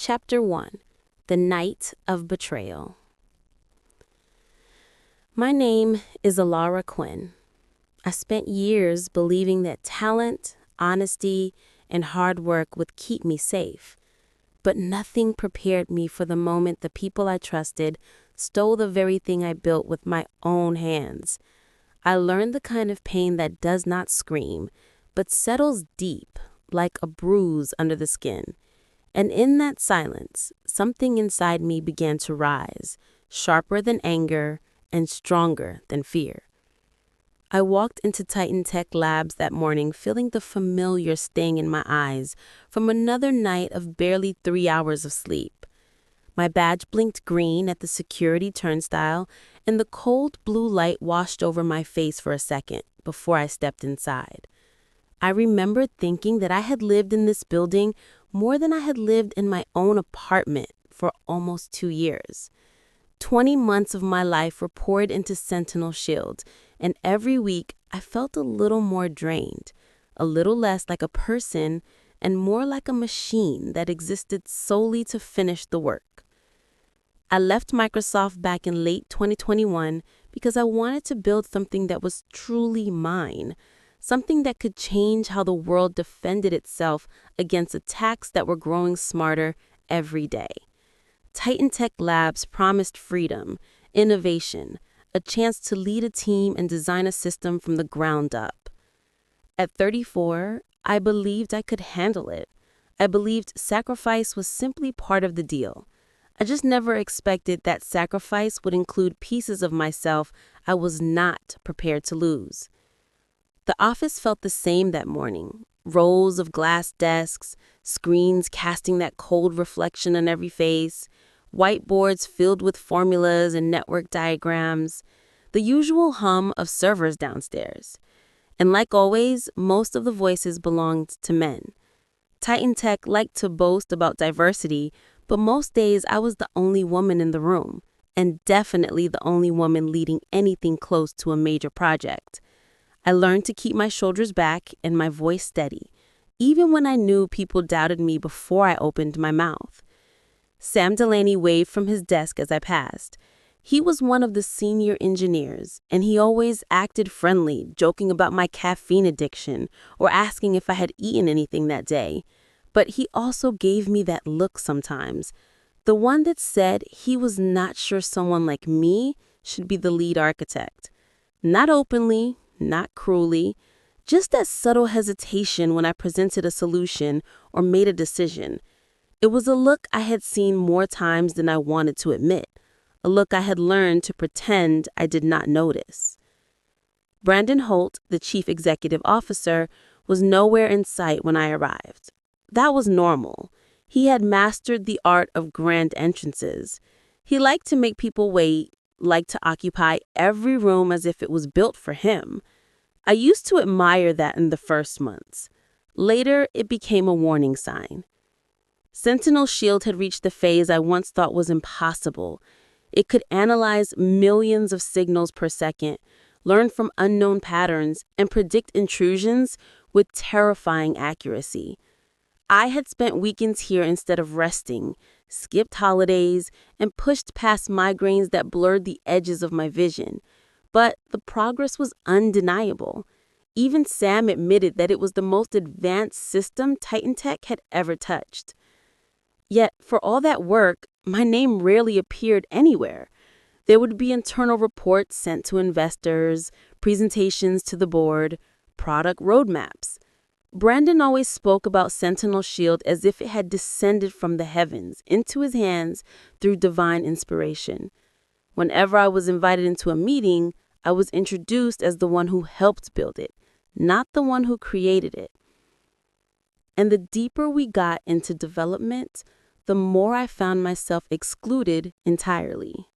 Chapter 1. The Night of Betrayal. My name is Elara Quinn. I spent years believing that talent, honesty, and hard work would keep me safe. But nothing prepared me for the moment the people I trusted stole the very thing I built with my own hands. I learned the kind of pain that does not scream, but settles deep, like a bruise under the skin. And in that silence, something inside me began to rise, sharper than anger and stronger than fear. I walked into TitanTech labs that morning feeling the familiar sting in my eyes from another night of barely 3 hours of sleep. My badge blinked green at the security turnstile, and the cold blue light washed over my face for a second before I stepped inside. I remembered thinking that I had lived in this building more than I had lived in my own apartment for almost 2 years. 20 months of my life were poured into Sentinel Shield, and every week I felt a little more drained, a little less like a person and more like a machine that existed solely to finish the work. I left Microsoft back in late 2021 because I wanted to build something that was truly mine, something that could change how the world defended itself against attacks that were growing smarter every day. TitanTech Labs promised freedom, innovation, a chance to lead a team and design a system from the ground up. At 34, I believed I could handle it. I believed sacrifice was simply part of the deal. I just never expected that sacrifice would include pieces of myself I was not prepared to lose. The office felt the same that morning. Rows of glass desks, screens casting that cold reflection on every face, whiteboards filled with formulas and network diagrams, the usual hum of servers downstairs. And like always, most of the voices belonged to men. TitanTech liked to boast about diversity, but most days I was the only woman in the room, and definitely the only woman leading anything close to a major project. I learned to keep my shoulders back and my voice steady, even when I knew people doubted me before I opened my mouth. Sam Delaney waved from his desk as I passed. He was one of the senior engineers, and he always acted friendly, joking about my caffeine addiction or asking if I had eaten anything that day. But he also gave me that look sometimes, the one that said he was not sure someone like me should be the lead architect. Not openly, not cruelly, just that subtle hesitation when I presented a solution or made a decision. It was a look I had seen more times than I wanted to admit, a look I had learned to pretend I did not notice. Brandon Holt, the chief executive officer, was nowhere in sight when I arrived. That was normal. He had mastered the art of grand entrances. He liked to make people wait, liked to occupy every room as if it was built for him. I used to admire that in the first months. Later, it became a warning sign. Sentinel Shield had reached the phase I once thought was impossible. It could analyze millions of signals per second, learn from unknown patterns, and predict intrusions with terrifying accuracy. I had spent weekends here instead of resting, skipped holidays, and pushed past migraines that blurred the edges of my vision. But the progress was undeniable. Even Sam admitted that it was the most advanced system TitanTech had ever touched. Yet, for all that work, my name rarely appeared anywhere. There would be internal reports sent to investors, presentations to the board, product roadmaps. Brandon always spoke about Sentinel Shield as if it had descended from the heavens into his hands through divine inspiration. Whenever I was invited into a meeting, I was introduced as the one who helped build it, not the one who created it. And the deeper we got into development, the more I found myself excluded entirely.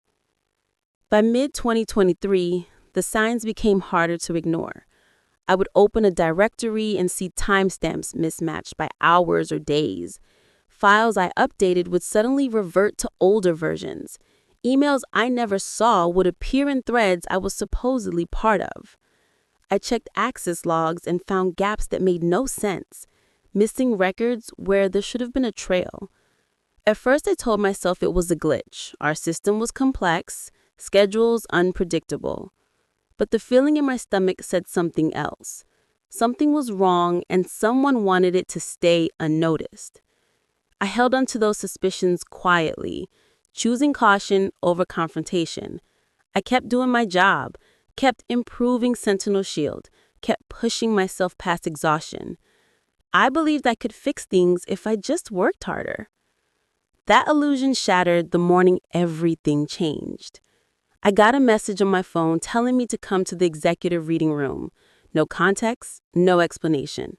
By mid-2023, the signs became harder to ignore. I would open a directory and see timestamps mismatched by hours or days. Files I updated would suddenly revert to older versions. Emails I never saw would appear in threads I was supposedly part of. I checked access logs and found gaps that made no sense, missing records where there should have been a trail. At first, I told myself it was a glitch. Our system was complex, schedules unpredictable. But the feeling in my stomach said something else. Something was wrong, and someone wanted it to stay unnoticed. I held on to those suspicions quietly, choosing caution over confrontation. I kept doing my job, kept improving Sentinel Shield, kept pushing myself past exhaustion. I believed I could fix things if I just worked harder. That illusion shattered the morning everything changed. I got a message on my phone telling me to come to the executive reading room. No context, no explanation.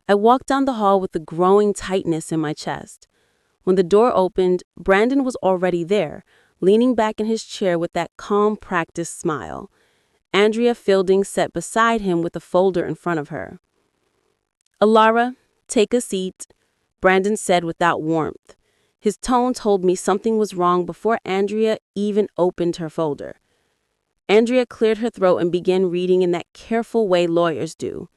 I walked down the hall with a growing tightness in my chest. When the door opened, Brandon was already there, leaning back in his chair with that calm, practiced smile. Andrea Fielding sat beside him with a folder in front of her. "Elara, take a seat," Brandon said without warmth. His tone told me something was wrong before Andrea even opened her folder. Andrea cleared her throat and began reading in that careful way lawyers do.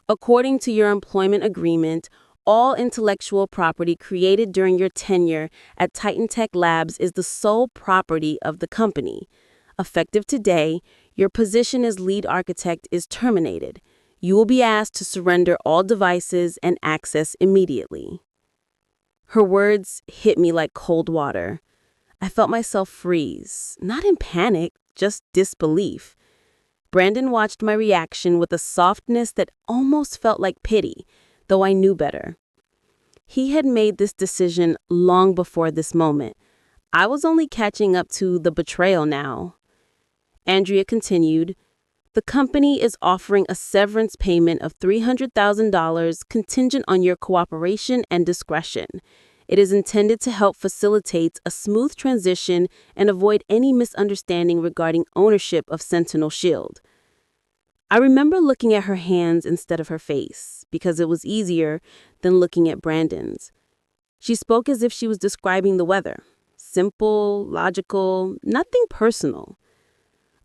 "According to your employment agreement, all intellectual property created during your tenure at TitanTech Labs is the sole property of the company. Effective today, your position as lead architect is terminated. You will be asked to surrender all devices and access immediately." Her words hit me like cold water. I felt myself freeze, not in panic, just disbelief. Brandon watched my reaction with a softness that almost felt like pity, though I knew better. He had made this decision long before this moment. I was only catching up to the betrayal now. Andrea continued, "The company is offering a severance payment of $300,000 contingent on your cooperation and discretion. It is intended to help facilitate a smooth transition and avoid any misunderstanding regarding ownership of Sentinel Shield." I remember looking at her hands instead of her face, because it was easier than looking at Brandon's. She spoke as if she was describing the weather. Simple, logical, nothing personal.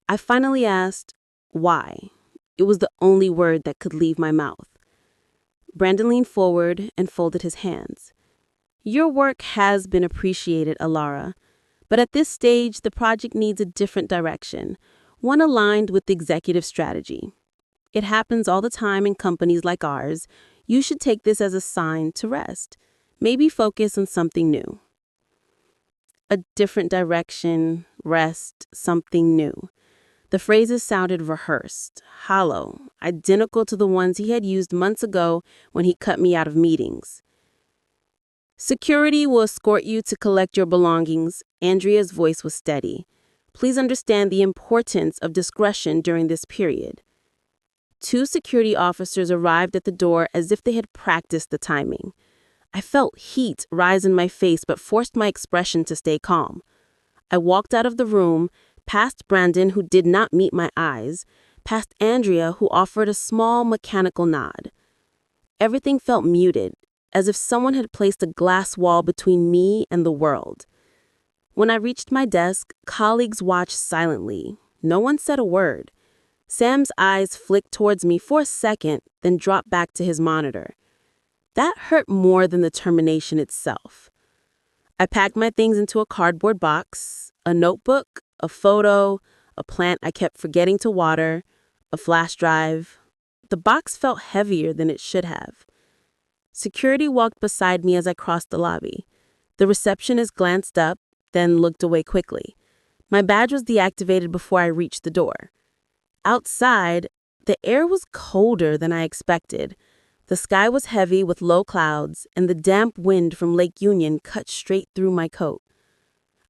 I finally asked, "Why?" It was the only word that could leave my mouth. Brandon leaned forward and folded his hands. "Your work has been appreciated, Elara, but at this stage, the project needs a different direction, one aligned with the executive strategy. It happens all the time in companies like ours. You should take this as a sign to rest. Maybe focus on something new." A different direction, rest, something new. The phrases sounded rehearsed, hollow, identical to the ones he had used months ago when he cut me out of meetings. "Security will escort you to collect your belongings." Andrea's voice was steady. "Please understand the importance of discretion during this period." 2 security officers arrived at the door as if they had practiced the timing. I felt heat rise in my face but forced my expression to stay calm. I walked out of the room, past Brandon, who did not meet my eyes, past Andrea, who offered a small mechanical nod. Everything felt muted, as if someone had placed a glass wall between me and the world. When I reached my desk, colleagues watched silently. No one said a word. Sam's eyes flicked towards me for a second, then dropped back to his monitor. That hurt more than the termination itself. I packed my things into a cardboard box, a notebook, a photo, a plant I kept forgetting to water, a flash drive. The box felt heavier than it should have. Security walked beside me as I crossed the lobby. The receptionist glanced up, then looked away quickly. My badge was deactivated before I reached the door. Outside, the air was colder than I expected. The sky was heavy with low clouds, and the damp wind from Lake Union cut straight through my coat.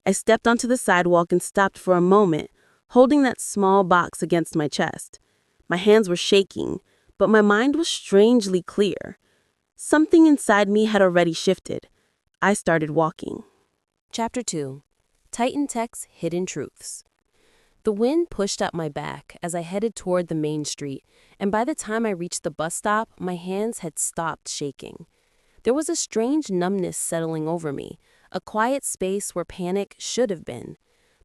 I stepped onto the sidewalk and stopped for a moment, holding that small box against my chest. My hands were shaking, but my mind was strangely clear. Something inside me had already shifted. I started walking. Chapter 2. TitanTech's Hidden Truths. The wind pushed up my back as I headed toward the main street, and by the time I reached the bus stop, my hands had stopped shaking. There was a strange numbness settling over me, a quiet space where panic should have been.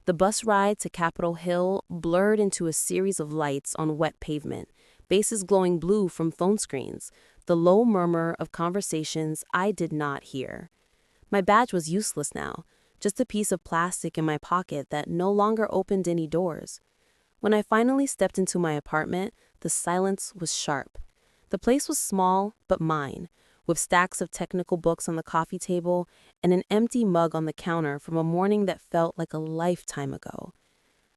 The bus ride to Capitol Hill blurred into a series of lights on wet pavement, faces glowing blue from phone screens, the low murmur of conversations I did not hear. My badge was useless now, just a piece of plastic in my pocket that no longer opened any doors. When I finally stepped into my apartment, the silence was sharp. The place was small, but mine, with stacks of technical books on the coffee table and an empty mug on the counter from a morning that felt like a lifetime ago.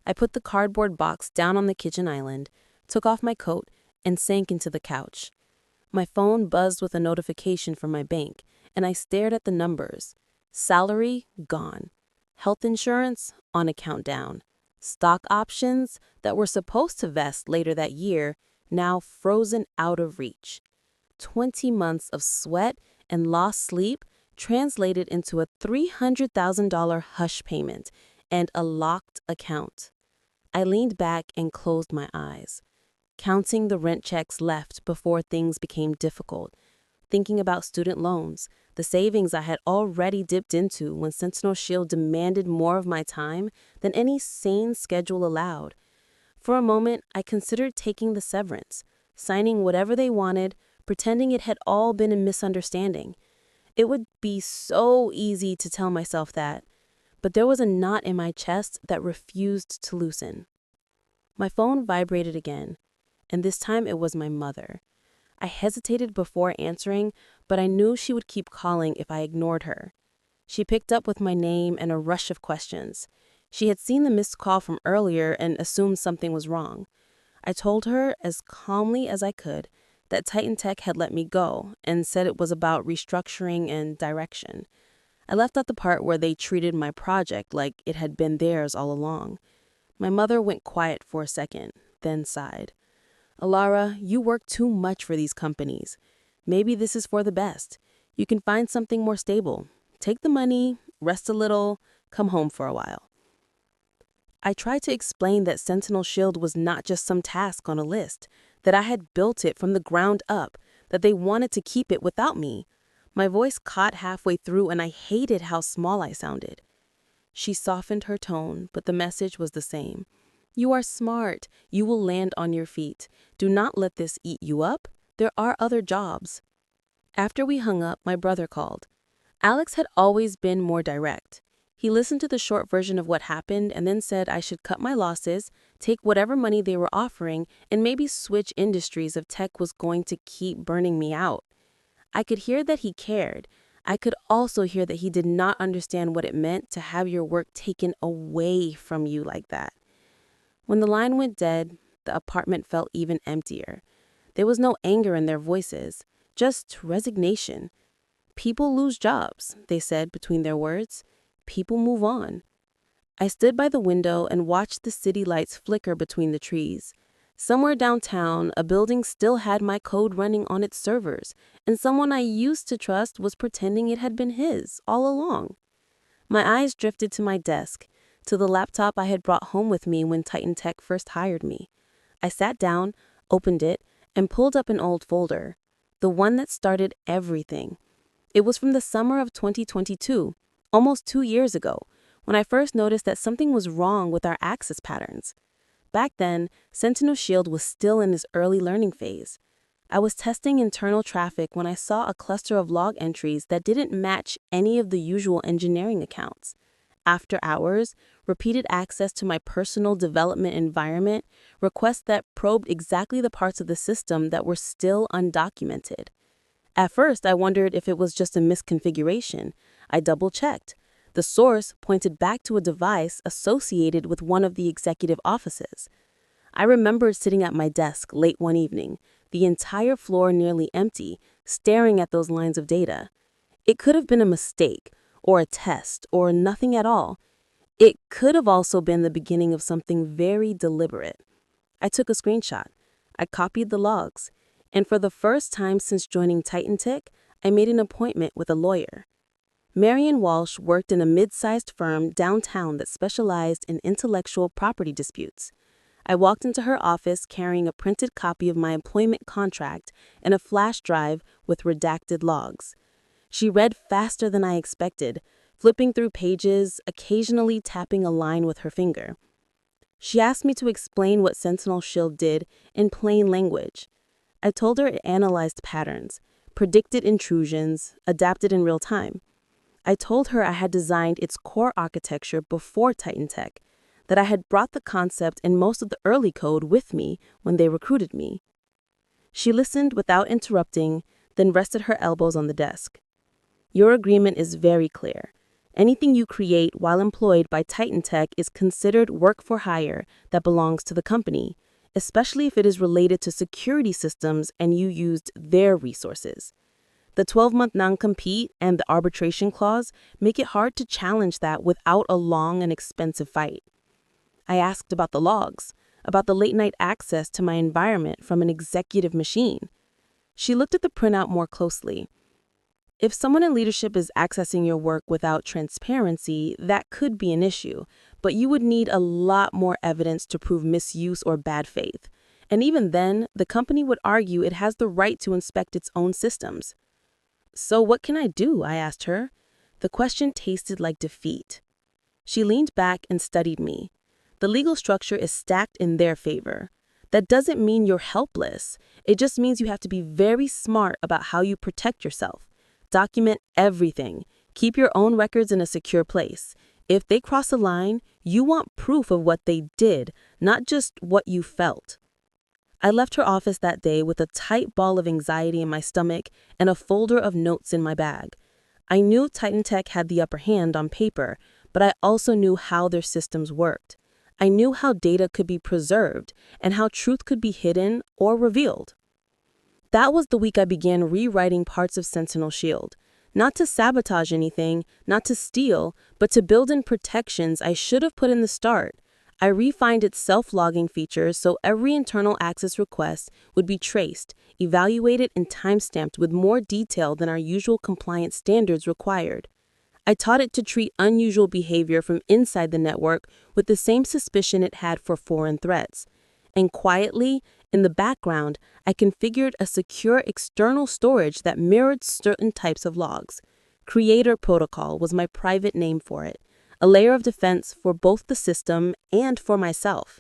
I put the cardboard box down on the kitchen island, took off my coat, and sank into the couch. My phone buzzed with a notification from my bank, and I stared at the numbers. Salary, gone. Health insurance, on account down. Stock options that were supposed to vest later that year, now frozen out of reach. 20 months of sweat and lost sleep translated into a $300,000 hush payment and a locked account. I leaned back and closed my eyes, counting the rent checks left before things became difficult, thinking about student loans, the savings I had already dipped into when Sentinel Shield demanded more of my time than any sane schedule allowed. For a moment, I considered taking the severance, signing whatever they wanted, pretending it had all been a misunderstanding. It would be so easy to tell myself that, but there was a knot in my chest that refused to loosen. My phone vibrated again, and this time it was my mother. I hesitated before answering, but I knew she would keep calling if I ignored her. She picked up with my name and a rush of questions. She had seen the missed call from earlier and assumed something was wrong. I told her, as calmly as I could, that TitanTech had let me go and said it was about restructuring and direction. I left out the part where they treated my project like it had been theirs all along. My mother went quiet for a second, then sighed. Elara, you work too much for these companies. Maybe this is for the best. You can find something more stable. Take the money, rest a little, come home for a while. I tried to explain that Sentinel Shield was not just some task on a list, that I had built it from the ground up, that they wanted to keep it without me. My voice caught halfway through and I hated how small I sounded. She softened her tone, but the message was the same. You are smart. You will land on your feet. Do not let this eat you up. There are other jobs. After we hung up, my brother called. Alex had always been more direct. He listened to the short version of what happened and then said I should cut my losses, take whatever money they were offering, and maybe switch industries if tech was going to keep burning me out. I could hear that he cared. I could also hear that he did not understand what it meant to have your work taken away from you like that. When the line went dead, the apartment felt even emptier. There was no anger in their voices, just resignation. People lose jobs, they said between their words. People move on. I stood by the window and watched the city lights flicker between the trees. Somewhere downtown, a building still had my code running on its servers, and someone I used to trust was pretending it had been his all along. My eyes drifted to my desk, to the laptop I had brought home with me when TitanTech first hired me. I sat down, opened it, and pulled up an old folder, the one that started everything. It was from the summer of 2022, almost 2 years ago, when I first noticed that something was wrong with our access patterns. Back then, Sentinel Shield was still in its early learning phase. I was testing internal traffic when I saw a cluster of log entries that didn't match any of the usual engineering accounts. After hours, repeated access to my personal development environment, requests that probed exactly the parts of the system that were still undocumented. At first, I wondered if it was just a misconfiguration. I double-checked. The source pointed back to a device associated with one of the executive offices. I remembered sitting at my desk late one evening, the entire floor nearly empty, staring at those lines of data. It could have been a mistake, or a test, or nothing at all. It could have also been the beginning of something very deliberate. I took a screenshot. I copied the logs. And for the first time since joining TitanTech, I made an appointment with a lawyer. Marion Walsh worked in a mid-sized firm downtown that specialized in intellectual property disputes. I walked into her office carrying a printed copy of my employment contract and a flash drive with redacted logs. She read faster than I expected, flipping through pages, occasionally tapping a line with her finger. She asked me to explain what Sentinel Shield did in plain language. I told her it analyzed patterns, predicted intrusions, adapted in real time. I told her I had designed its core architecture before TitanTech, that I had brought the concept and most of the early code with me when they recruited me. She listened without interrupting, then rested her elbows on the desk. Your agreement is very clear. Anything you create while employed by TitanTech is considered work for hire that belongs to the company, especially if it is related to security systems and you used their resources. The 12-month non-compete and the arbitration clause make it hard to challenge that without a long and expensive fight. I asked about the logs, about the late-night access to my environment from an executive machine. She looked at the printout more closely. If someone in leadership is accessing your work without transparency, that could be an issue, but you would need a lot more evidence to prove misuse or bad faith. And even then, the company would argue it has the right to inspect its own systems. So what can I do? I asked her. The question tasted like defeat. She leaned back and studied me. The legal structure is stacked in their favor. That doesn't mean you're helpless. It just means you have to be very smart about how you protect yourself. Document everything. Keep your own records in a secure place. If they cross a line, you want proof of what they did, not just what you felt. I left her office that day with a tight ball of anxiety in my stomach and a folder of notes in my bag. I knew TitanTech had the upper hand on paper, but I also knew how their systems worked. I knew how data could be preserved and how truth could be hidden or revealed. That was the week I began rewriting parts of Sentinel Shield. Not to sabotage anything, not to steal, but to build in protections I should have put in the start. I refined its self-logging features so every internal access request would be traced, evaluated, and timestamped with more detail than our usual compliance standards required. I taught it to treat unusual behavior from inside the network with the same suspicion it had for foreign threats. And quietly, in the background, I configured a secure external storage that mirrored certain types of logs. Creator Protocol was my private name for it, a layer of defense for both the system and for myself.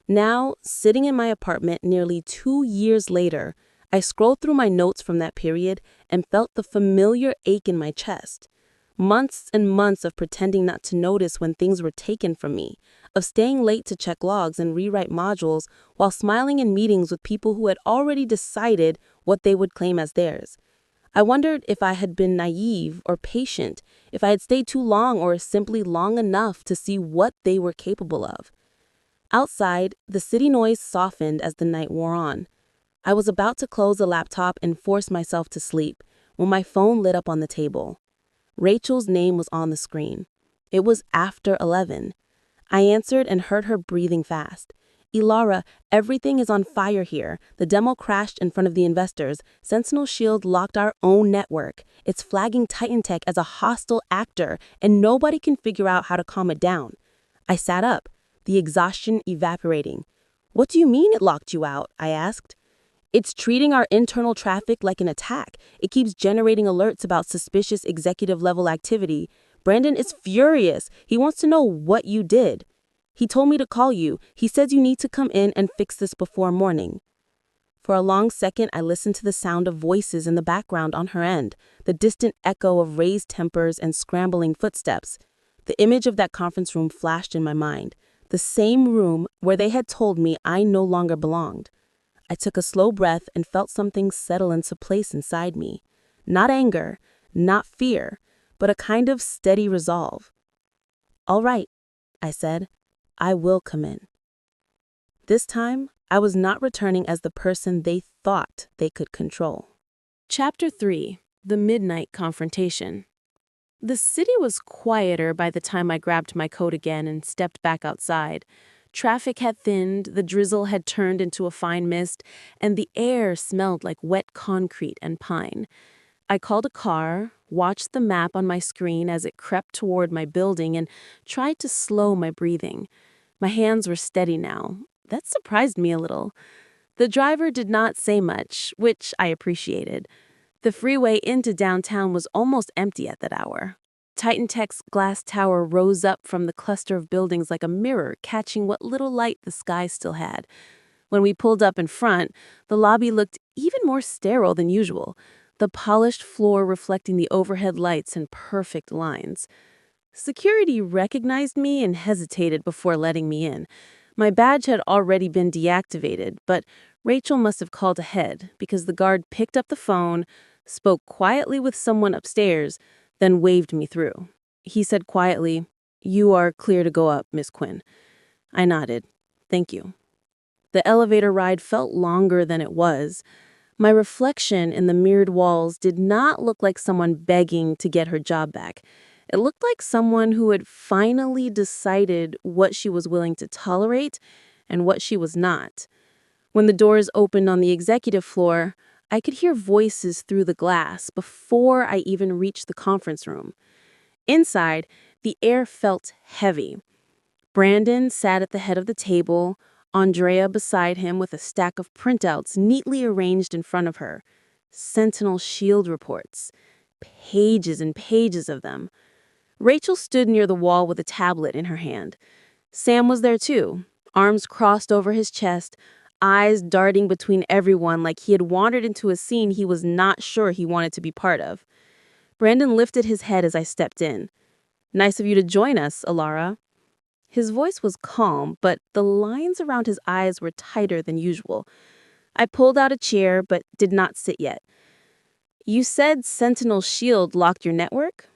Now, sitting in my apartment nearly 2 years later, I scrolled through my notes from that period and felt the familiar ache in my chest. Months and months of pretending not to notice when things were taken from me, of staying late to check logs and rewrite modules while smiling in meetings with people who had already decided what they would claim as theirs. I wondered if I had been naive or patient, if I had stayed too long or simply long enough to see what they were capable of. Outside, the city noise softened as the night wore on. I was about to close the laptop and force myself to sleep when my phone lit up on the table. Rachel's name was on the screen. It was after 11. I answered and heard her breathing fast. Elara, everything is on fire here. The demo crashed in front of the investors. Sentinel Shield locked our own network. It's flagging TitanTech as a hostile actor, and nobody can figure out how to calm it down. I sat up, the exhaustion evaporating. What do you mean it locked you out? I asked. It's treating our internal traffic like an attack. It keeps generating alerts about suspicious executive-level activity. Brandon is furious. He wants to know what you did. He told me to call you. He says you need to come in and fix this before morning. For a long second, I listened to the sound of voices in the background on her end, the distant echo of raised tempers and scrambling footsteps. The image of that conference room flashed in my mind, the same room where they had told me I no longer belonged. I took a slow breath and felt something settle into place inside me. Not anger, not fear, but a kind of steady resolve. All right, I said, I will come in. This time, I was not returning as the person they thought they could control. Chapter 3: The Midnight Confrontation. The city was quieter by the time I grabbed my coat again and stepped back outside. Traffic had thinned, the drizzle had turned into a fine mist, and the air smelled like wet concrete and pine. I called a car, watched the map on my screen as it crept toward my building, and tried to slow my breathing. My hands were steady now. That surprised me a little. The driver did not say much, which I appreciated. The freeway into downtown was almost empty at that hour. TitanTech's glass tower rose up from the cluster of buildings like a mirror, catching what little light the sky still had. When we pulled up in front, the lobby looked even more sterile than usual. the polished floor reflecting the overhead lights in perfect lines. Security recognized me and hesitated before letting me in. My badge had already been deactivated, but Rachel must have called ahead because the guard picked up the phone, spoke quietly with someone upstairs, then waved me through. He said quietly, "You are clear to go up, Miss Quinn." I nodded. "Thank you." The elevator ride felt longer than it was. My reflection in the mirrored walls did not look like someone begging to get her job back. It looked like someone who had finally decided what she was willing to tolerate and what she was not. When the doors opened on the executive floor, I could hear voices through the glass before I even reached the conference room. Inside, the air felt heavy. Brandon sat at the head of the table, Andrea beside him with a stack of printouts neatly arranged in front of her. Sentinel Shield reports. Pages and pages of them. Rachel stood near the wall with a tablet in her hand. Sam was there too, arms crossed over his chest, eyes darting between everyone like he had wandered into a scene he was not sure he wanted to be part of. Brandon lifted his head as I stepped in. "Nice of you to join us, Elara." His voice was calm, but the lines around his eyes were tighter than usual. I pulled out a chair, but did not sit yet. "You said Sentinel Shield locked your network?"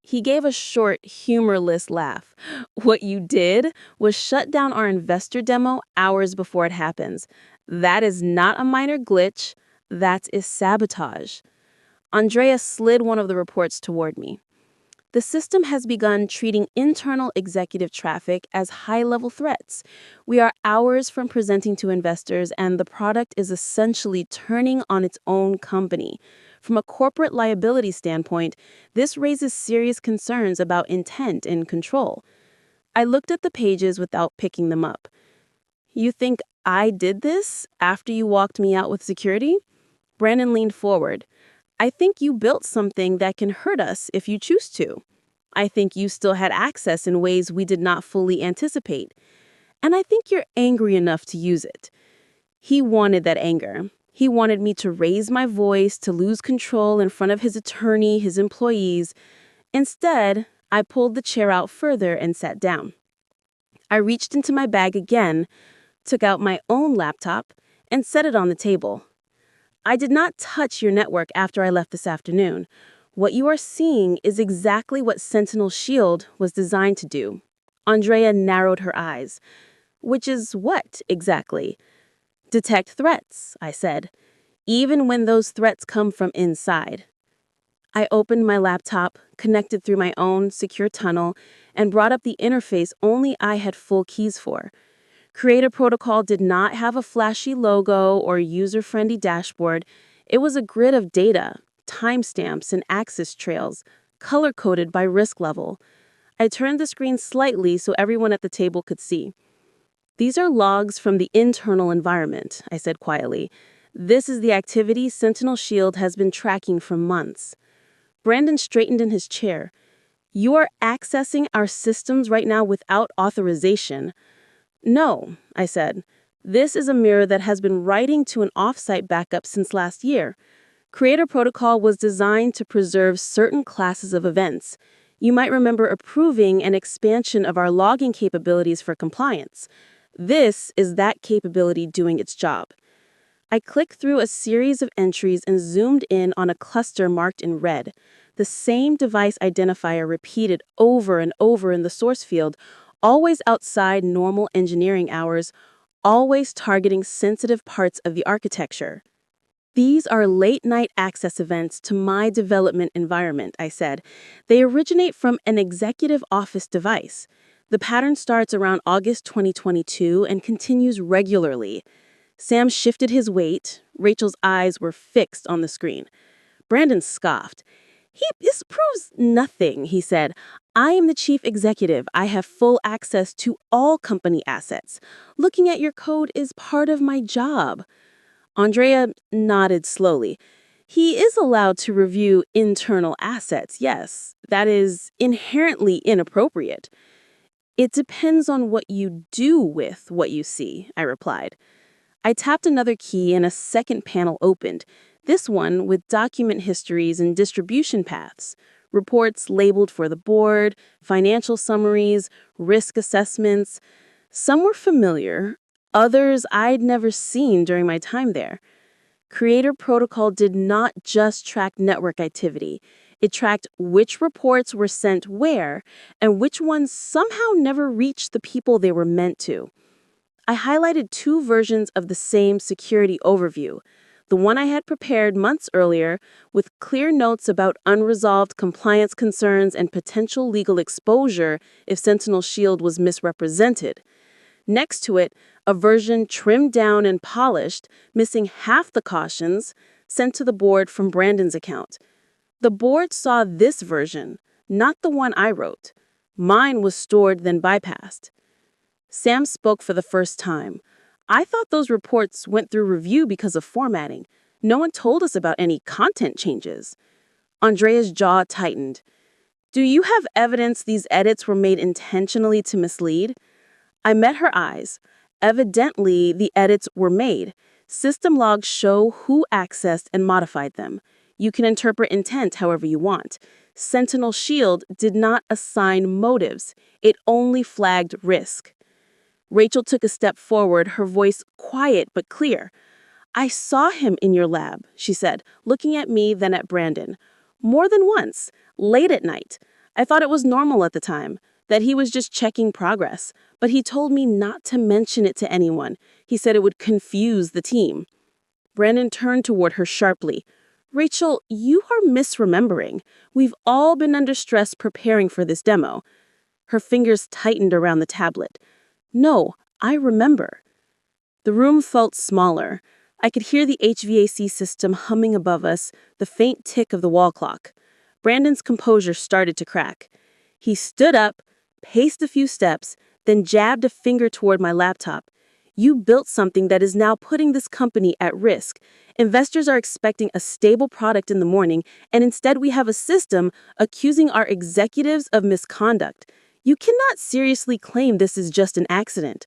He gave a short, humorless laugh. "What you did was shut down our investor demo hours before it happens. That is not a minor glitch. That is sabotage." Andrea slid one of the reports toward me. "The system has begun treating internal executive traffic as high-level threats. We are hours from presenting to investors, and the product is essentially turning on its own company. From a corporate liability standpoint, this raises serious concerns about intent and control." I looked at the pages without picking them up. "You think I did this after you walked me out with security?" Brandon leaned forward. "I think you built something that can hurt us if you choose to. I think you still had access in ways we did not fully anticipate. And I think you're angry enough to use it." He wanted that anger. He wanted me to raise my voice, to lose control in front of his attorney, his employees. Instead, I pulled the chair out further and sat down. I reached into my bag again, took out my own laptop, and set it on the table. "I did not touch your network after I left this afternoon. What you are seeing is exactly what Sentinel Shield was designed to do." Andrea narrowed her eyes. "Which is what, exactly?" "Detect threats," I said, "even when those threats come from inside." I opened my laptop, connected through my own secure tunnel, and brought up the interface only I had full keys for. Creator Protocol did not have a flashy logo or user-friendly dashboard. It was a grid of data, timestamps, and access trails, color-coded by risk level. I turned the screen slightly so everyone at the table could see. "These are logs from the internal environment," I said quietly. "This is the activity Sentinel Shield has been tracking for months." Brandon straightened in his chair. "You are accessing our systems right now without authorization." "No," I said. "This is a mirror that has been writing to an offsite backup since last year. Creator Protocol was designed to preserve certain classes of events. You might remember approving an expansion of our logging capabilities for compliance. This is that capability doing its job." I clicked through a series of entries and zoomed in on a cluster marked in red. The same device identifier repeated over and over in the source field, always outside normal engineering hours, always targeting sensitive parts of the architecture. "These are late-night access events to my development environment," I said. "They originate from an executive office device. The pattern starts around August 2022 and continues regularly." Sam shifted his weight. Rachel's eyes were fixed on the screen. Brandon scoffed. This proves nothing," he said. "I am the chief executive. I have full access to all company assets. Looking at your code is part of my job." Andrea nodded slowly. "He is allowed to review internal assets, yes. That is inherently inappropriate." "It depends on what you do with what you see," I replied. I tapped another key and a second panel opened. This one with document histories and distribution paths, reports labeled for the board, financial summaries, risk assessments. Some were familiar, others I'd never seen during my time there. Creator Protocol did not just track network activity. It tracked which reports were sent where and which ones somehow never reached the people they were meant to. I highlighted two versions of the same security overview. The one I had prepared months earlier with clear notes about unresolved compliance concerns and potential legal exposure if Sentinel Shield was misrepresented. Next to it, a version trimmed down and polished, missing half the cautions, sent to the board from Brandon's account. The board saw this version, not the one I wrote. Mine was stored, then bypassed. Sam spoke for the first time. I thought those reports went through review because of formatting. No one told us about any content changes. Andrea's jaw tightened. Do you have evidence these edits were made intentionally to mislead? I met her eyes. Evidently, the edits were made. System logs show who accessed and modified them. You can interpret intent however you want. Sentinel Shield did not assign motives. It only flagged risk. Rachel took a step forward, her voice quiet but clear. I saw him in your lab, she said, looking at me, then at Brandon. More than once, late at night. I thought it was normal at the time, that he was just checking progress, but he told me not to mention it to anyone. He said it would confuse the team. Brandon turned toward her sharply. Rachel, you are misremembering. We've all been under stress preparing for this demo. Her fingers tightened around the tablet. No, I remember. The room felt smaller. I could hear the HVAC system humming above us, the faint tick of the wall clock. Brandon's composure started to crack. He stood up, paced a few steps, then jabbed a finger toward my laptop. You built something that is now putting this company at risk. Investors are expecting a stable product in the morning, and instead we have a system accusing our executives of misconduct. You cannot seriously claim this is just an accident.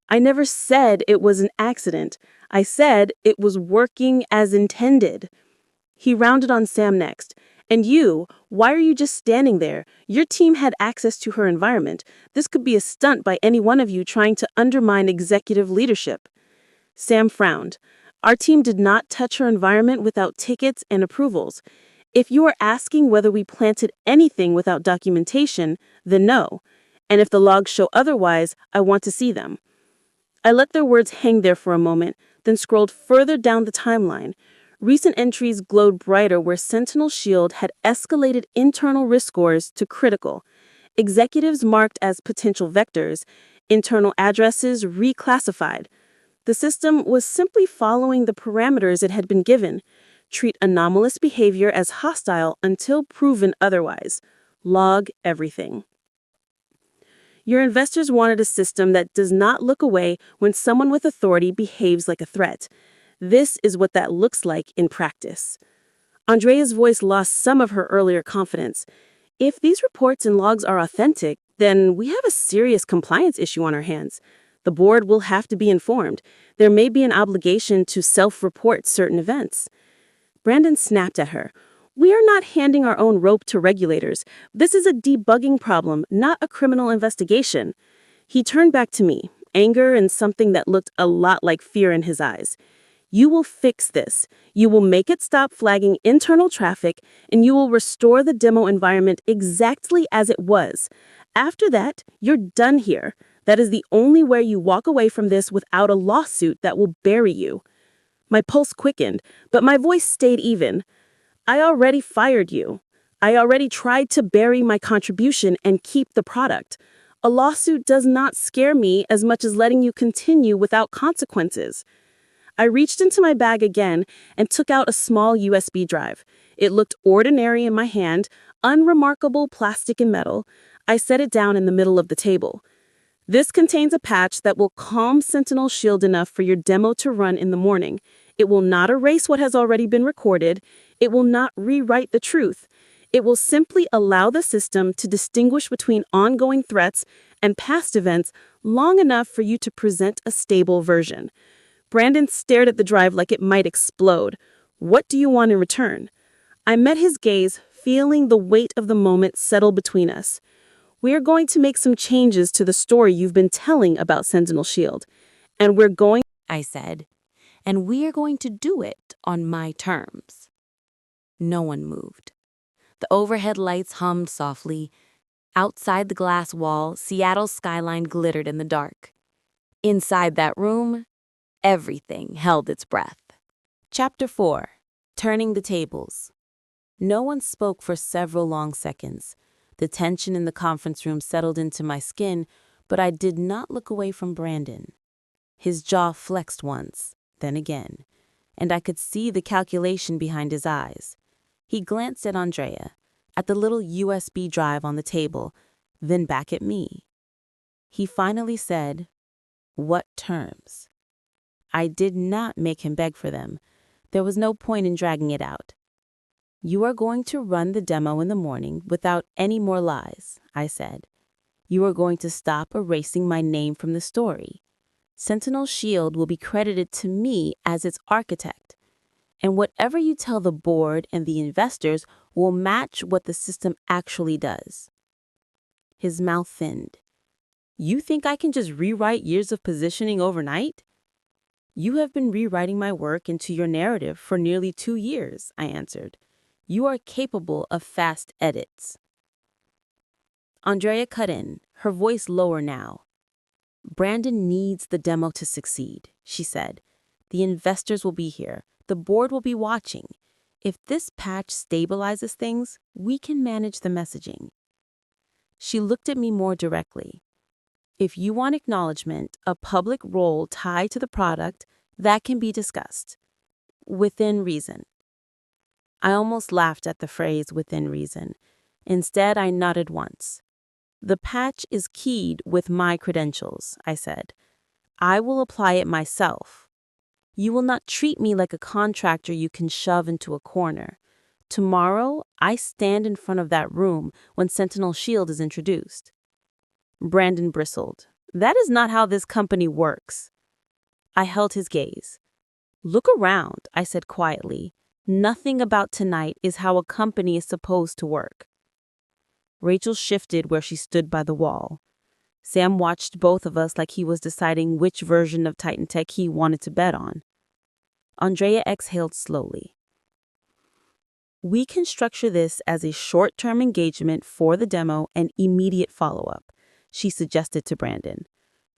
I never said it was an accident. I said it was working as intended. He rounded on Sam next. And you, why are you just standing there? Your team had access to her environment. This could be a stunt by any one of you trying to undermine executive leadership. Sam frowned. Our team did not touch her environment without tickets and approvals. If you are asking whether we planted anything without documentation, then no. And if the logs show otherwise, I want to see them. I let their words hang there for a moment, then scrolled further down the timeline. Recent entries glowed brighter where Sentinel Shield had escalated internal risk scores to critical. Executives marked as potential vectors, internal addresses reclassified. The system was simply following the parameters it had been given. Treat anomalous behavior as hostile until proven otherwise. Log everything. Your investors wanted a system that does not look away when someone with authority behaves like a threat. This is what that looks like in practice. Andrea's voice lost some of her earlier confidence. If these reports and logs are authentic, then we have a serious compliance issue on our hands. The board will have to be informed. There may be an obligation to self-report certain events. Brandon snapped at her. We are not handing our own rope to regulators. This is a debugging problem, not a criminal investigation. He turned back to me, anger and something that looked a lot like fear in his eyes. You will fix this. You will make it stop flagging internal traffic, and you will restore the demo environment exactly as it was. After that, you're done here. That is the only way you walk away from this without a lawsuit that will bury you. My pulse quickened, but my voice stayed even. I already fired you. I already tried to bury my contribution and keep the product. A lawsuit does not scare me as much as letting you continue without consequences. I reached into my bag again and took out a small USB drive. It looked ordinary in my hand, unremarkable plastic and metal. I set it down in the middle of the table. This contains a patch that will calm Sentinel Shield enough for your demo to run in the morning. It will not erase what has already been recorded. It will not rewrite the truth. It will simply allow the system to distinguish between ongoing threats and past events long enough for you to present a stable version. Brandon stared at the drive like it might explode. What do you want in return? I met his gaze, feeling the weight of the moment settle between us. We are going to make some changes to the story you've been telling about Sentinel Shield, and we're going, I said, and we are going to do it on my terms. No one moved. The overhead lights hummed softly. Outside the glass wall, Seattle's skyline glittered in the dark. Inside that room, everything held its breath. Chapter 4. Turning the Tables. No one spoke for several long seconds. The tension in the conference room settled into my skin, but I did not look away from Brandon. His jaw flexed once, then again, and I could see the calculation behind his eyes. He glanced at Andrea, at the little USB drive on the table, then back at me. He finally said, "What terms?" I did not make him beg for them. There was no point in dragging it out. "You are going to run the demo in the morning without any more lies," I said. "You are going to stop erasing my name from the story. Sentinel Shield will be credited to me as its architect. And whatever you tell the board and the investors will match what the system actually does." His mouth thinned. "You think I can just rewrite years of positioning overnight?" "You have been rewriting my work into your narrative for nearly 2 years," I answered. "You are capable of fast edits." Andrea cut in, her voice lower now. "Brandon needs the demo to succeed," she said. "The investors will be here. The board will be watching. If this patch stabilizes things, we can manage the messaging." She looked at me more directly. "If you want acknowledgement, a public role tied to the product, that can be discussed. Within reason." I almost laughed at the phrase "within reason." Instead, I nodded once. "The patch is keyed with my credentials," I said. "I will apply it myself. You will not treat me like a contractor you can shove into a corner. Tomorrow, I stand in front of that room when Sentinel Shield is introduced." Brandon bristled. "That is not how this company works." I held his gaze. "Look around," I said quietly. "Nothing about tonight is how a company is supposed to work." Rachel shifted where she stood by the wall. Sam watched both of us like he was deciding which version of TitanTech he wanted to bet on. Andrea exhaled slowly. "We can structure this as a short-term engagement for the demo and immediate follow-up," she suggested to Brandon.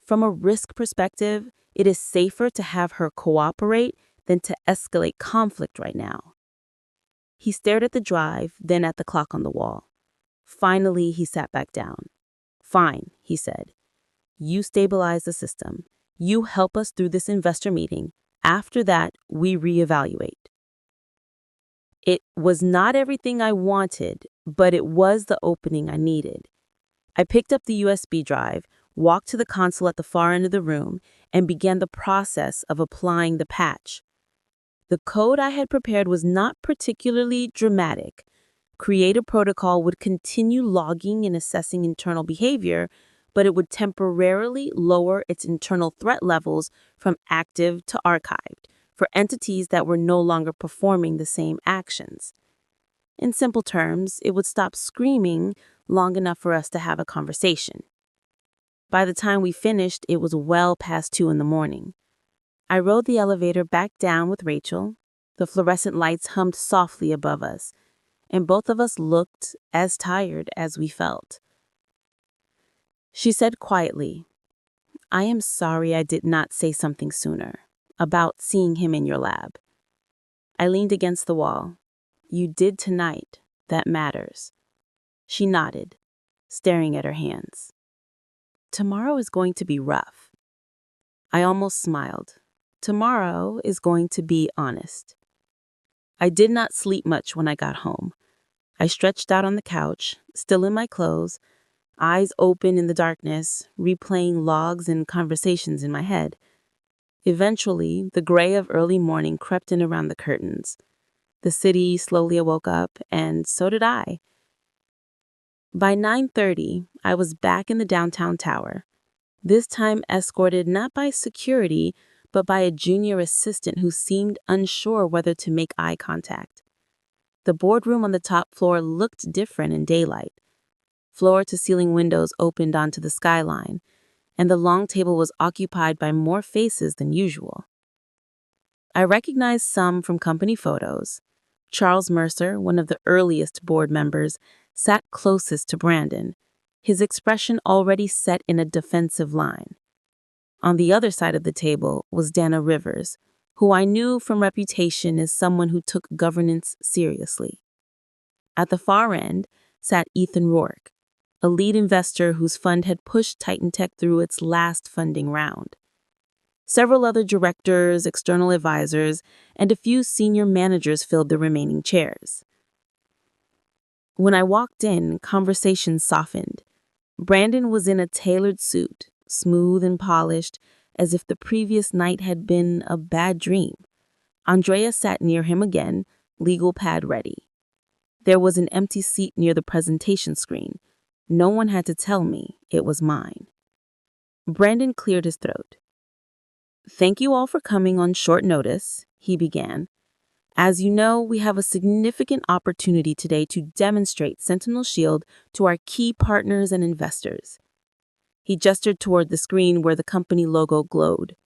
"From a risk perspective, it is safer to have her cooperate than to escalate conflict right now." He stared at the drive, then at the clock on the wall. Finally, he sat back down. "Fine," he said. "You stabilize the system. You help us through this investor meeting. After that, we reevaluate." It was not everything I wanted, but it was the opening I needed. I picked up the USB drive, walked to the console at the far end of the room, and began the process of applying the patch. The code I had prepared was not particularly dramatic. Create a protocol would continue logging and assessing internal behavior, but it would temporarily lower its internal threat levels from active to archived for entities that were no longer performing the same actions. In simple terms, it would stop screaming long enough for us to have a conversation. By the time we finished, it was well past 2 in the morning. I rode the elevator back down with Rachel. The fluorescent lights hummed softly above us, and both of us looked as tired as we felt. She said quietly, "I am sorry I did not say something sooner about seeing him in your lab." I leaned against the wall. "You did tonight. That matters." She nodded, staring at her hands. "Tomorrow is going to be rough." I almost smiled. "Tomorrow is going to be honest." I did not sleep much when I got home. I stretched out on the couch, still in my clothes, eyes open in the darkness, replaying logs and conversations in my head. Eventually, the gray of early morning crept in around the curtains. The city slowly woke up, and so did I. By 9:30, I was back in the downtown tower, this time escorted not by security, but by a junior assistant who seemed unsure whether to make eye contact. The boardroom on the top floor looked different in daylight. Floor-to-ceiling windows opened onto the skyline, and the long table was occupied by more faces than usual. I recognized some from company photos. Charles Mercer, one of the earliest board members, sat closest to Brandon, his expression already set in a defensive line. On the other side of the table was Dana Rivers, who I knew from reputation as someone who took governance seriously. At the far end sat Ethan Rourke, a lead investor whose fund had pushed TitanTech through its last funding round. Several other directors, external advisors, and a few senior managers filled the remaining chairs. When I walked in, conversation softened. Brandon was in a tailored suit, smooth and polished, as if the previous night had been a bad dream. Andrea sat near him again, legal pad ready. There was an empty seat near the presentation screen. No one had to tell me it was mine. Brandon cleared his throat. "Thank you all for coming on short notice," he began. "As you know, we have a significant opportunity today to demonstrate Sentinel Shield to our key partners and investors." He gestured toward the screen where the company logo glowed.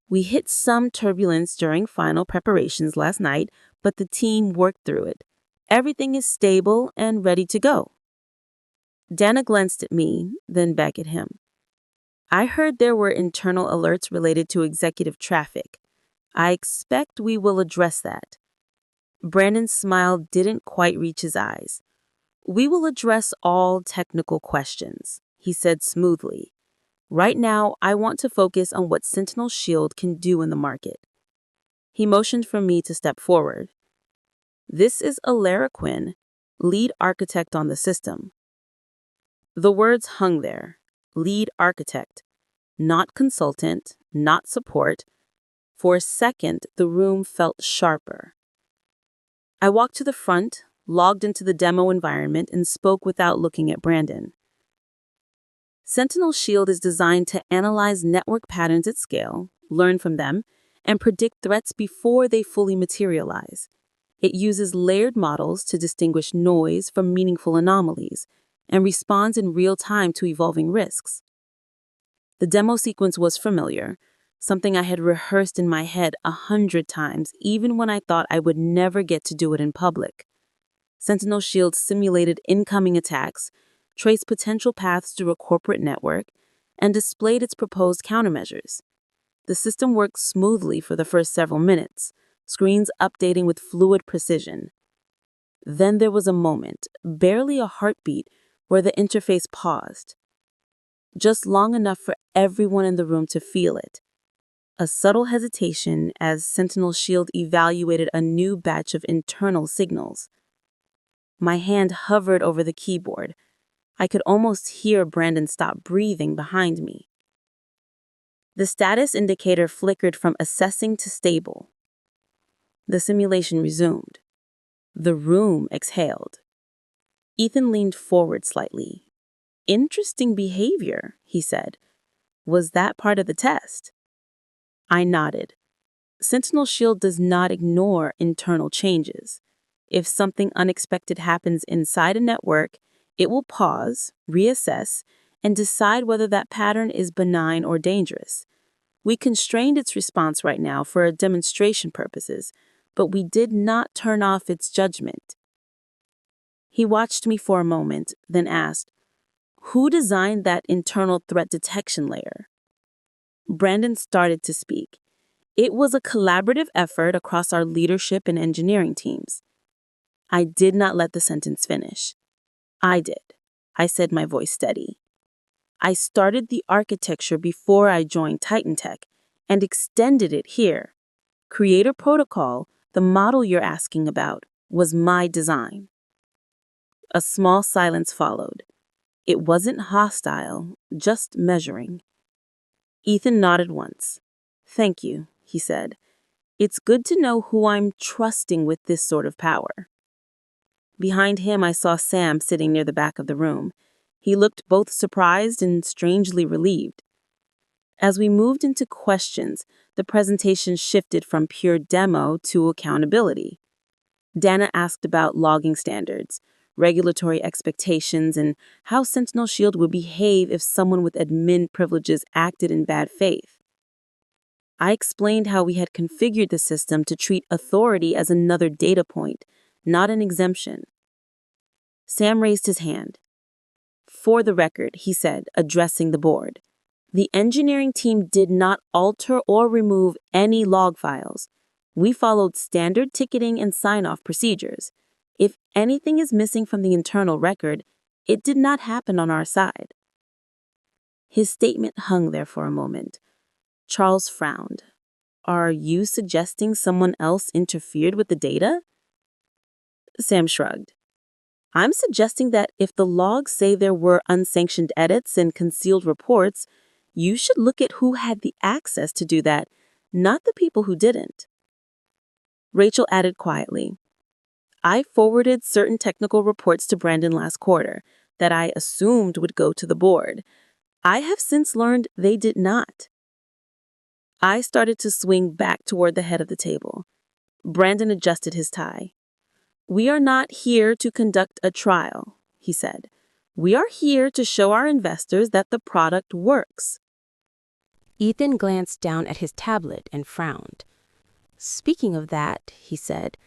"We hit some turbulence during final preparations last night, but the team worked through it. Everything is stable and ready to go." Dana glanced at me, then back at him. "I heard there were internal alerts related to executive traffic. I expect we will address that." Brandon's smile didn't quite reach his eyes. "We will address all technical questions," he said smoothly. "Right now, I want to focus on what Sentinel Shield can do in the market." He motioned for me to step forward. "This is Elara Quinn, lead architect on the system." The words hung there. Lead architect. Not consultant, not support. For a second, the room felt sharper. I walked to the front, logged into the demo environment, and spoke without looking at Brandon. Sentinel Shield is designed to analyze network patterns at scale, learn from them, and predict threats before they fully materialize. It uses layered models to distinguish noise from meaningful anomalies, and responds in real time to evolving risks. The demo sequence was familiar, something I had rehearsed in my head 100 times, even when I thought I would never get to do it in public. Sentinel Shield simulated incoming attacks, traced potential paths through a corporate network, and displayed its proposed countermeasures. The system worked smoothly for the first several minutes, screens updating with fluid precision. Then there was a moment, barely a heartbeat, where the interface paused. Just long enough for everyone in the room to feel it. A subtle hesitation as Sentinel Shield evaluated a new batch of internal signals. My hand hovered over the keyboard. I could almost hear Brandon stop breathing behind me. The status indicator flickered from assessing to stable. The simulation resumed. The room exhaled. Ethan leaned forward slightly. "Interesting behavior," he said. "Was that part of the test?" I nodded. Sentinel Shield does not ignore internal changes. If something unexpected happens inside a network, it will pause, reassess, and decide whether that pattern is benign or dangerous. We constrained its response right now for demonstration purposes, but we did not turn off its judgment. He watched me for a moment, then asked, "Who designed that internal threat detection layer?" Brandon started to speak. It was a collaborative effort across our leadership and engineering teams. I did not let the sentence finish. "I did," I said, my voice steady. "I started the architecture before I joined TitanTech and extended it here. Creator Protocol, the model you're asking about, was my design." A small silence followed. It wasn't hostile, just measuring. Ethan nodded once. "Thank you," he said. "It's good to know who I'm trusting with this sort of power." Behind him, I saw Sam sitting near the back of the room. He looked both surprised and strangely relieved. As we moved into questions, the presentation shifted from pure demo to accountability. Dana asked about logging standards, regulatory expectations, and how Sentinel Shield would behave if someone with admin privileges acted in bad faith. I explained how we had configured the system to treat authority as another data point, not an exemption. Sam raised his hand. "For the record," he said, addressing the board, "the engineering team did not alter or remove any log files. We followed standard ticketing and sign-off procedures. If anything is missing from the internal record, it did not happen on our side." His statement hung there for a moment. Charles frowned. "Are you suggesting someone else interfered with the data?" Sam shrugged. "I'm suggesting that if the logs say there were unsanctioned edits and concealed reports, you should look at who had the access to do that, not the people who didn't." Rachel added quietly, "I forwarded certain technical reports to Brandon last quarter that I assumed would go to the board. I have since learned they did not." I started to swing back toward the head of the table. Brandon adjusted his tie. "We are not here to conduct a trial," he said. "We are here to show our investors that the product works." Ethan glanced down at his tablet and frowned. "Speaking of that," he said,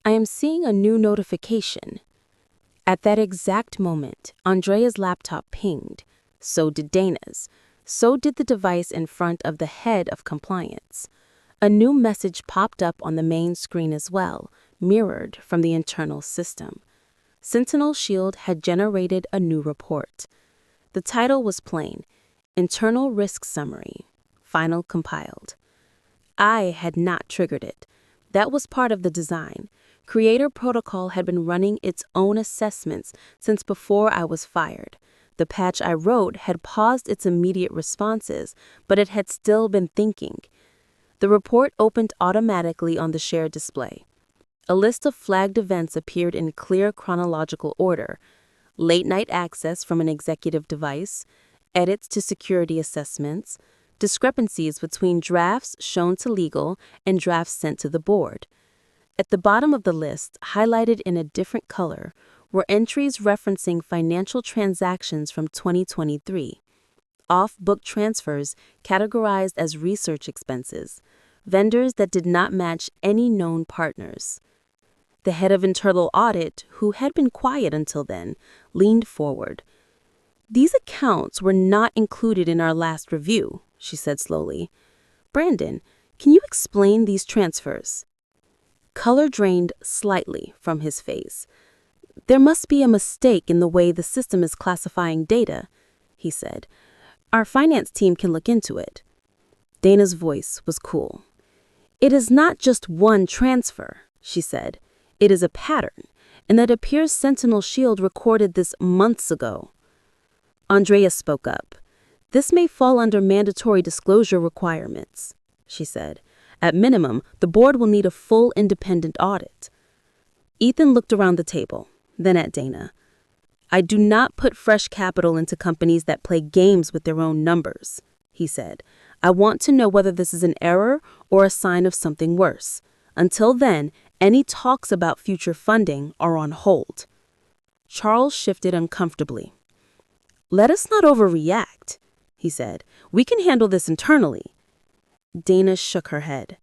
"I am seeing a new notification." At that exact moment, Andrea's laptop pinged. So did Dana's. So did the device in front of the head of compliance. A new message popped up on the main screen as well, mirrored from the internal system. Sentinel Shield had generated a new report. The title was plain: Internal Risk Summary, Final Compiled. I had not triggered it. That was part of the design. Creator Protocol had been running its own assessments since before I was fired. The patch I wrote had paused its immediate responses, but it had still been thinking. The report opened automatically on the shared display. A list of flagged events appeared in clear chronological order: late-night access from an executive device, edits to security assessments, discrepancies between drafts shown to legal and drafts sent to the board. At the bottom of the list, highlighted in a different color, were entries referencing financial transactions from 2023, off-book transfers categorized as research expenses, vendors that did not match any known partners. The head of internal audit, who had been quiet until then, leaned forward. "These accounts were not included in our last review," she said slowly. "Brandon, can you explain these transfers?" Color drained slightly from his face. "There must be a mistake in the way the system is classifying data," he said. "Our finance team can look into it." Dana's voice was cool. "It is not just one transfer," she said. "It is a pattern, and that appears Sentinel Shield recorded this months ago." Andrea spoke up. "This may fall under mandatory disclosure requirements," she said. "At minimum, the board will need a full independent audit." Ethan looked around the table, then at Dana. "I do not put fresh capital into companies that play games with their own numbers," he said. "I want to know whether this is an error or a sign of something worse. Until then, any talks about future funding are on hold." Charles shifted uncomfortably. "Let us not overreact," he said. "We can handle this internally." Dana shook her head.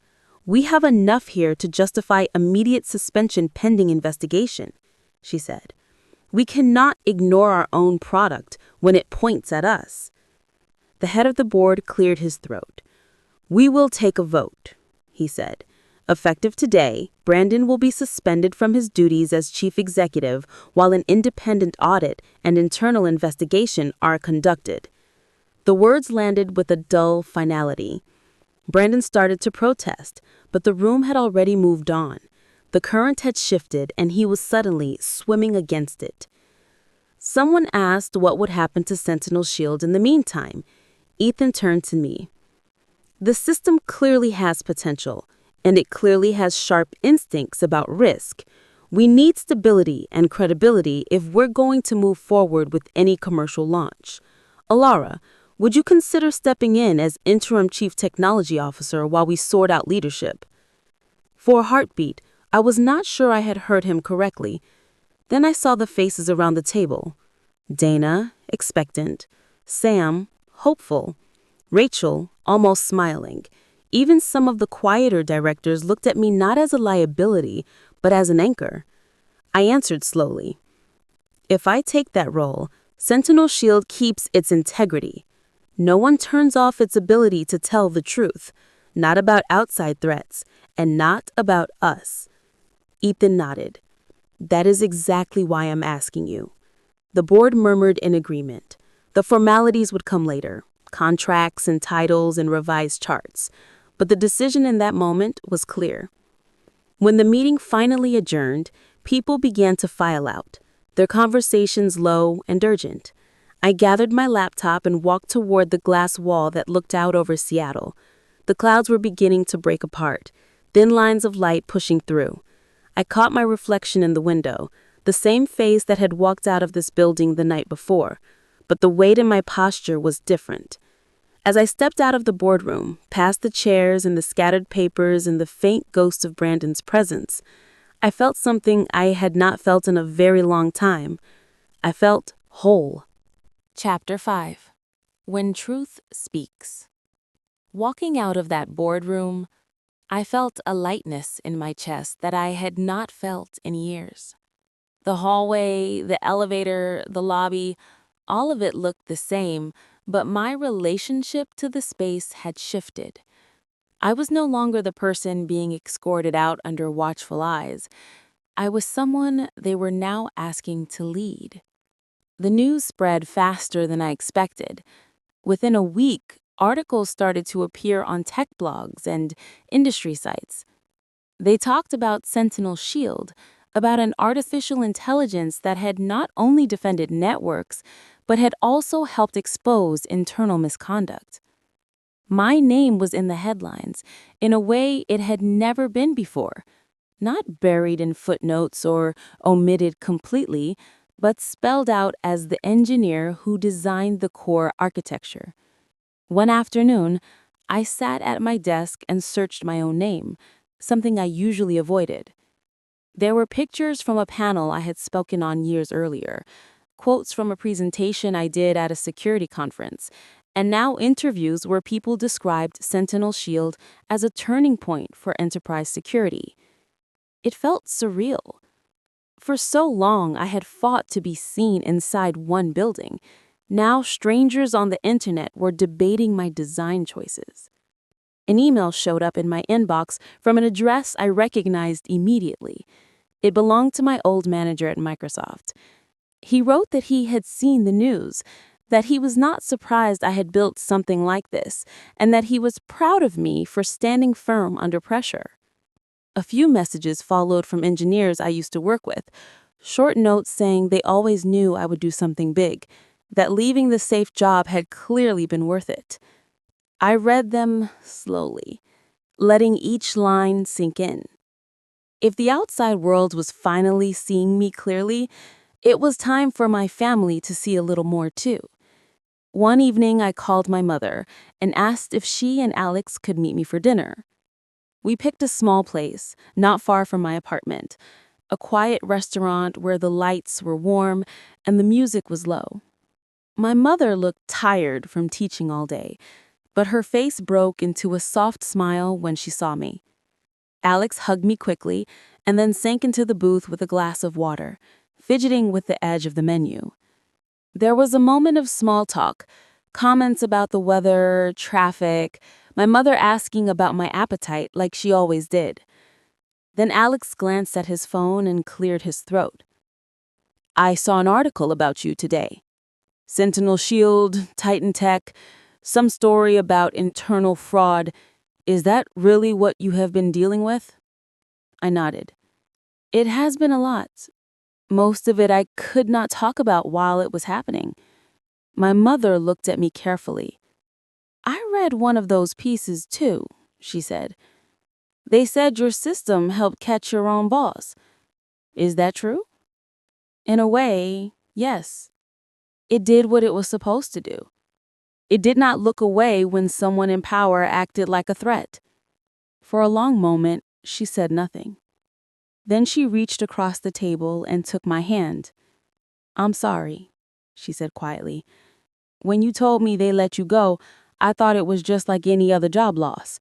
"We have enough here to justify immediate suspension pending investigation," she said. "We cannot ignore our own product when it points at us." The head of the board cleared his throat. "We will take a vote," he said. "Effective today, Brandon will be suspended from his duties as chief executive while an independent audit and internal investigation are conducted." The words landed with a dull finality. Brandon started to protest, but the room had already moved on. The current had shifted, and he was suddenly swimming against it. Someone asked what would happen to Sentinel Shield in the meantime. Ethan turned to me. "The system clearly has potential, and it clearly has sharp instincts about risk. We need stability and credibility if we're going to move forward with any commercial launch. Elara, Would you consider stepping in as interim chief technology officer while we sort out leadership? For a heartbeat, I was not sure I had heard him correctly. Then I saw the faces around the table. Dana, expectant. Sam, hopeful. Rachel, almost smiling. Even some of the quieter directors looked at me not as a liability, but as an anchor. I answered slowly. If I take that role, Sentinel Shield keeps its integrity. No one turns off its ability to tell the truth, not about outside threats, and not about us. Ethan nodded. That is exactly why I'm asking you. The board murmured in agreement. The formalities would come later, contracts and titles and revised charts. But the decision in that moment was clear. When the meeting finally adjourned, people began to file out, their conversations low and urgent. I gathered my laptop and walked toward the glass wall that looked out over Seattle. The clouds were beginning to break apart, thin lines of light pushing through. I caught my reflection in the window, the same face that had walked out of this building the night before, but the weight in my posture was different. As I stepped out of the boardroom, past the chairs and the scattered papers and the faint ghost of Brandon's presence, I felt something I had not felt in a very long time. I felt whole. Chapter 5. When Truth Speaks. Walking out of that boardroom, I felt a lightness in my chest that I had not felt in years. The hallway, the elevator, the lobby, all of it looked the same, but my relationship to the space had shifted. I was no longer the person being escorted out under watchful eyes. I was someone they were now asking to lead. The news spread faster than I expected. Within a week, articles started to appear on tech blogs and industry sites. They talked about Sentinel Shield, about an artificial intelligence that had not only defended networks, but had also helped expose internal misconduct. My name was in the headlines in a way it had never been before, not buried in footnotes or omitted completely, but spelled out as the engineer who designed the core architecture. One afternoon, I sat at my desk and searched my own name, something I usually avoided. There were pictures from a panel I had spoken on years earlier, quotes from a presentation I did at a security conference, and now interviews where people described Sentinel Shield as a turning point for enterprise security. It felt surreal. For so long, I had fought to be seen inside one building. Now strangers on the internet were debating my design choices. An email showed up in my inbox from an address I recognized immediately. It belonged to my old manager at Microsoft. He wrote that he had seen the news, that he was not surprised I had built something like this, and that he was proud of me for standing firm under pressure. A few messages followed from engineers I used to work with, short notes saying they always knew I would do something big, that leaving the safe job had clearly been worth it. I read them slowly, letting each line sink in. If the outside world was finally seeing me clearly, it was time for my family to see a little more too. One evening, I called my mother and asked if she and Alex could meet me for dinner. We picked a small place, not far from my apartment, a quiet restaurant where the lights were warm and the music was low. My mother looked tired from teaching all day, but her face broke into a soft smile when she saw me. Alex hugged me quickly and then sank into the booth with a glass of water, fidgeting with the edge of the menu. There was a moment of small talk, comments about the weather, traffic, my mother asking about my appetite like she always did. Then Alex glanced at his phone and cleared his throat. I saw an article about you today. Sentinel Shield, TitanTech, some story about internal fraud. Is that really what you have been dealing with? I nodded. It has been a lot. Most of it I could not talk about while it was happening. My mother looked at me carefully. I read one of those pieces too, she said. They said your system helped catch your own boss. Is that true? In a way, yes. It did what it was supposed to do. It did not look away when someone in power acted like a threat. For a long moment, she said nothing. Then she reached across the table and took my hand. "I'm sorry," she said quietly. "When you told me they let you go, I thought it was just like any other job loss.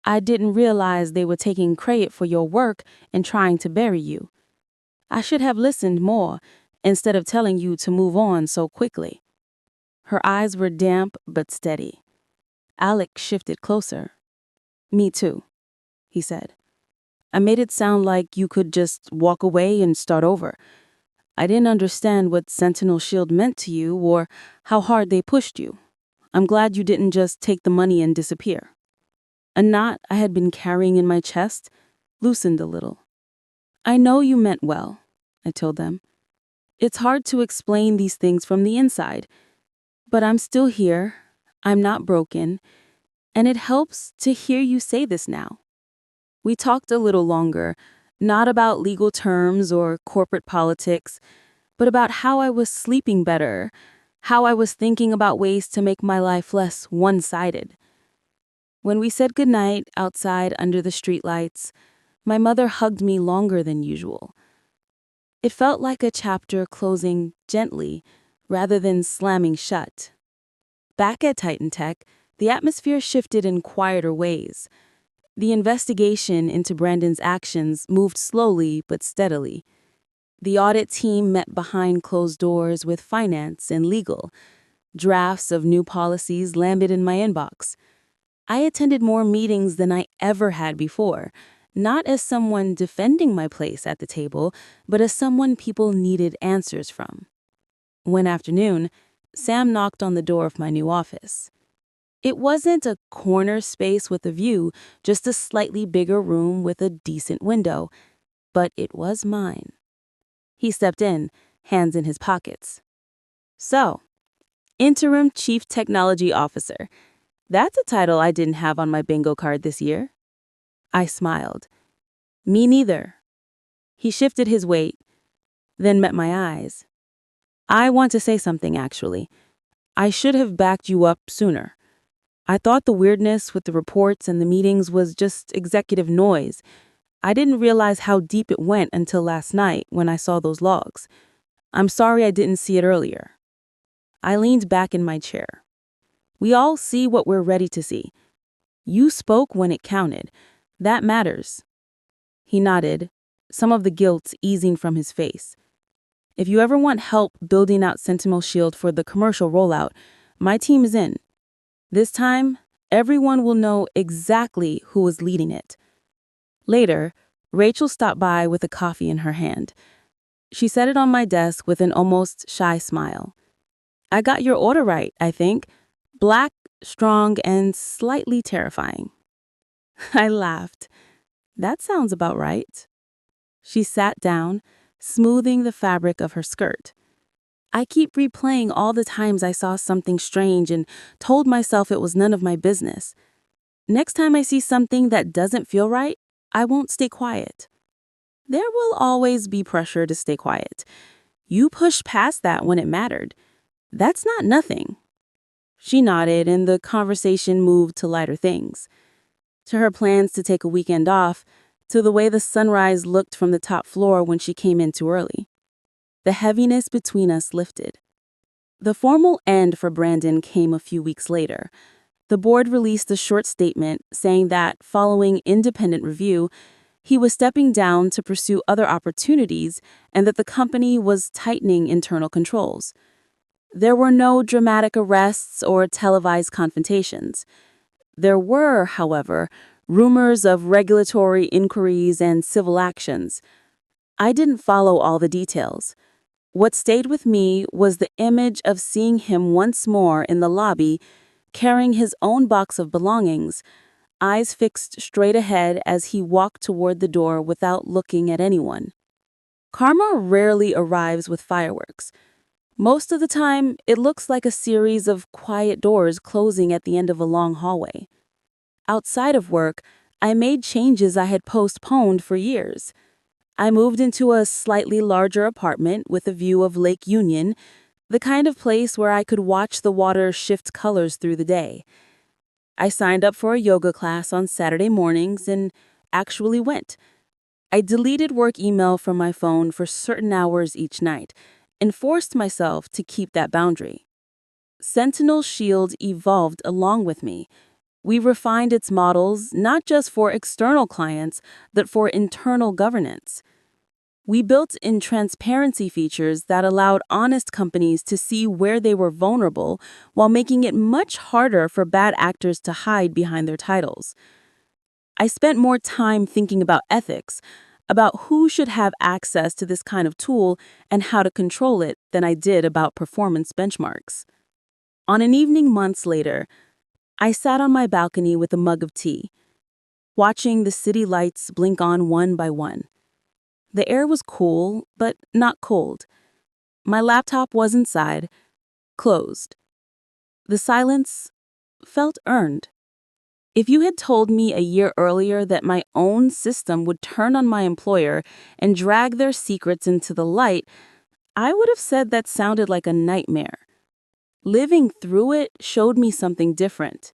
I didn't realize they were taking credit for your work and trying to bury you. I should have listened more instead of telling you to move on so quickly." Her eyes were damp but steady. Alec shifted closer. "Me too," he said. "I made it sound like you could just walk away and start over. I didn't understand what Sentinel Shield meant to you or how hard they pushed you. I'm glad you didn't just take the money and disappear." A knot I had been carrying in my chest loosened a little. "I know you meant well," I told them. "It's hard to explain these things from the inside. But I'm still here. I'm not broken. And it helps to hear you say this now." We talked a little longer, not about legal terms or corporate politics, but about how I was sleeping better, how I was thinking about ways to make my life less one-sided. When we said goodnight outside under the streetlights, my mother hugged me longer than usual. It felt like a chapter closing gently rather than slamming shut. Back at TitanTech, the atmosphere shifted in quieter ways. The investigation into Brandon's actions moved slowly but steadily. The audit team met behind closed doors with finance and legal. Drafts of new policies landed in my inbox. I attended more meetings than I ever had before, not as someone defending my place at the table, but as someone people needed answers from. One afternoon, Sam knocked on the door of my new office. It wasn't a corner space with a view, just a slightly bigger room with a decent window, but it was mine. He stepped in, hands in his pockets. "So, Interim Chief Technology Officer. That's a title I didn't have on my bingo card this year." I smiled. "Me neither." He shifted his weight, then met my eyes. "I want to say something, actually. I should have backed you up sooner. I thought the weirdness with the reports and the meetings was just executive noise. I didn't realize how deep it went until last night when I saw those logs. I'm sorry I didn't see it earlier." I leaned back in my chair. "We all see what we're ready to see. You spoke when it counted. That matters." He nodded, some of the guilt easing from his face. "If you ever want help building out Sentinel Shield for the commercial rollout, my team is in. This time, everyone will know exactly who was leading it." Later, Rachel stopped by with a coffee in her hand. She set it on my desk with an almost shy smile. "I got your order right, I think. Black, strong, and slightly terrifying." I laughed. "That sounds about right." She sat down, smoothing the fabric of her skirt. "I keep replaying all the times I saw something strange and told myself it was none of my business. Next time I see something that doesn't feel right, I won't stay quiet." There will always be pressure to stay quiet. You pushed past that when it mattered. That's not nothing. She nodded, and the conversation moved to lighter things. To her plans to take a weekend off, to the way the sunrise looked from the top floor when she came in too early. The heaviness between us lifted. The formal end for Brandon came a few weeks later. The board released a short statement saying that, following independent review, he was stepping down to pursue other opportunities and that the company was tightening internal controls. There were no dramatic arrests or televised confrontations. There were, however, rumors of regulatory inquiries and civil actions. I didn't follow all the details. What stayed with me was the image of seeing him once more in the lobby, carrying his own box of belongings, eyes fixed straight ahead as he walked toward the door without looking at anyone. Karma rarely arrives with fireworks. Most of the time, it looks like a series of quiet doors closing at the end of a long hallway. Outside of work, I made changes I had postponed for years. I moved into a slightly larger apartment with a view of Lake Union, The kind of place where I could watch the water shift colors through the day. I signed up for a yoga class on Saturday mornings and actually went. I deleted work email from my phone for certain hours each night and forced myself to keep that boundary. Sentinel Shield evolved along with me. We refined its models not just for external clients, but for internal governance. We built in transparency features that allowed honest companies to see where they were vulnerable while making it much harder for bad actors to hide behind their titles. I spent more time thinking about ethics, about who should have access to this kind of tool and how to control it than I did about performance benchmarks. On an evening months later, I sat on my balcony with a mug of tea, watching the city lights blink on one by one. The air was cool, but not cold. My laptop was inside, closed. The silence felt earned. If you had told me a year earlier that my own system would turn on my employer and drag their secrets into the light, I would have said that sounded like a nightmare. Living through it showed me something different.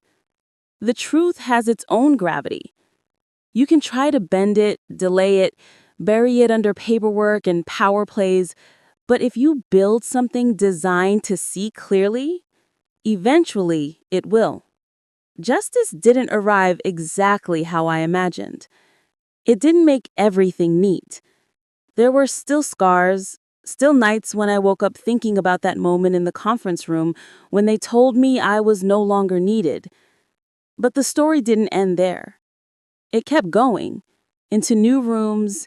The truth has its own gravity. You can try to bend it, delay it, bury it under paperwork and power plays, but if you build something designed to see clearly, eventually it will. Justice didn't arrive exactly how I imagined. It didn't make everything neat. There were still scars, still nights when I woke up thinking about that moment in the conference room when they told me I was no longer needed. But the story didn't end there. It kept going, into new rooms,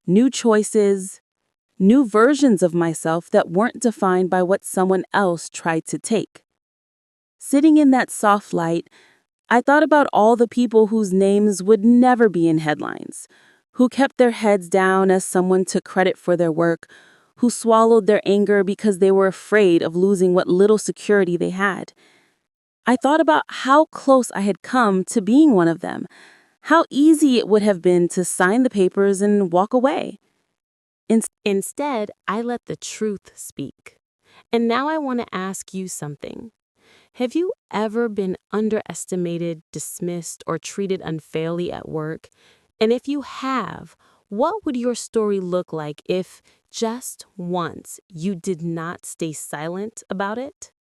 new choices, new versions of myself that weren't defined by what someone else tried to take. Sitting in that soft light, I thought about all the people whose names would never be in headlines, who kept their heads down as someone took credit for their work, who swallowed their anger because they were afraid of losing what little security they had. I thought about how close I had come to being one of them, how easy it would have been to sign the papers and walk away. Instead, I let the truth speak. And now I want to ask you something. Have you ever been underestimated, dismissed, or treated unfairly at work? And if you have, what would your story look like if, just once, you did not stay silent about it?